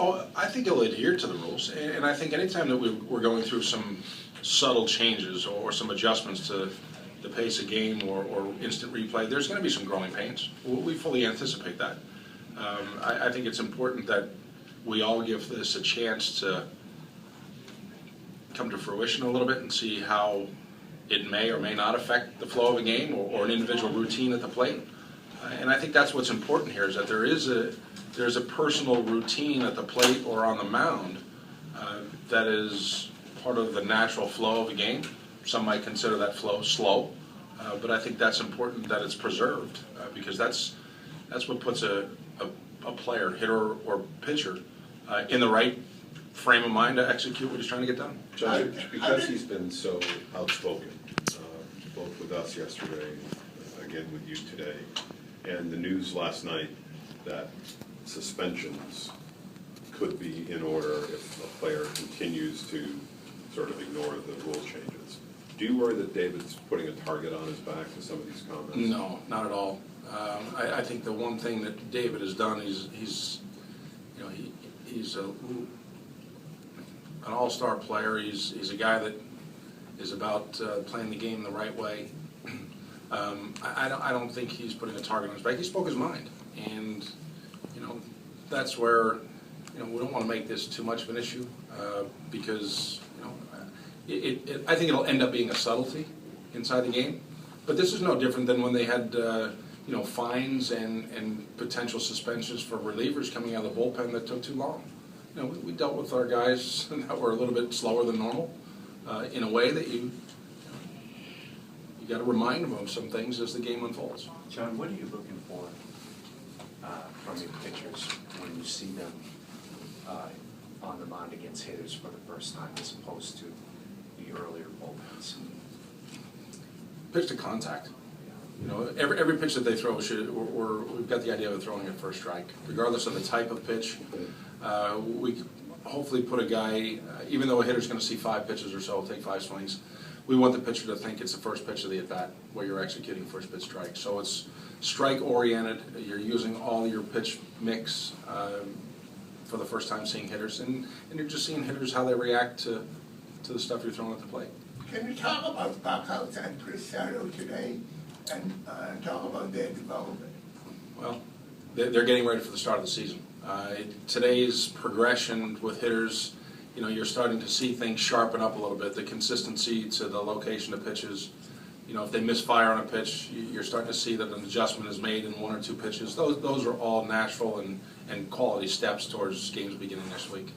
Oh, I think he'll adhere to the rules, and I think anytime that we're going through some subtle changes or some adjustments to the pace of game or instant replay, there's going to be some growing pains. We fully anticipate that. I think it's important that we all give this a chance to come to fruition a little bit and see how it may or may not affect the flow of a game or an individual routine at the plate. And I think that's what's important here, is that there's a personal routine at the plate or on the mound that is part of the natural flow of a game. Some might consider that flow slow, but I think that's important that it's preserved because that's what puts a player, hitter or pitcher, in the right frame of mind to execute what he's trying to get done. Judge, because he's been so outspoken, both with us yesterday, again with you today, and the news last night that suspensions could be in order if a player continues to sort of ignore the rule changes. Do you worry that David's putting a target on his back with some of these comments? No, not at all. I think the one thing that David has done, he's an all-star player. He's a guy that is about playing the game the right way. I don't think he's putting a target on his back. He spoke his mind, and that's where we don't want to make this too much of an issue because I think it'll end up being a subtlety inside the game. But this is no different than when they had fines and potential suspensions for relievers coming out of the bullpen that took too long. We dealt with our guys that were a little bit slower than normal in a way that you got to remind them of some things as the game unfolds. John, what are you looking for from your pitchers when you see them on the mound against hitters for the first time as opposed to the earlier bullpens? Pitch to contact. Every pitch that they throw, we've got the idea of throwing at first strike, regardless of the type of pitch. We hopefully put a guy, even though a hitter's going to see 5 pitches or so, take 5 swings, we want the pitcher to think it's the first pitch of the at-bat where you're executing first pitch strike. So it's strike-oriented. You're using all your pitch mix for the first time seeing hitters, and you're just seeing hitters how they react to the stuff you're throwing at the plate. Can you talk about Buckhouse and Crisaro today and talk about their development? Well, they're getting ready for the start of the season. Today's progression with hitters, you're starting to see things sharpen up a little bit. The consistency to the location of pitches. If they misfire on a pitch, you're starting to see that an adjustment is made in 1 or 2 pitches. Those are all natural and quality steps towards games beginning next week.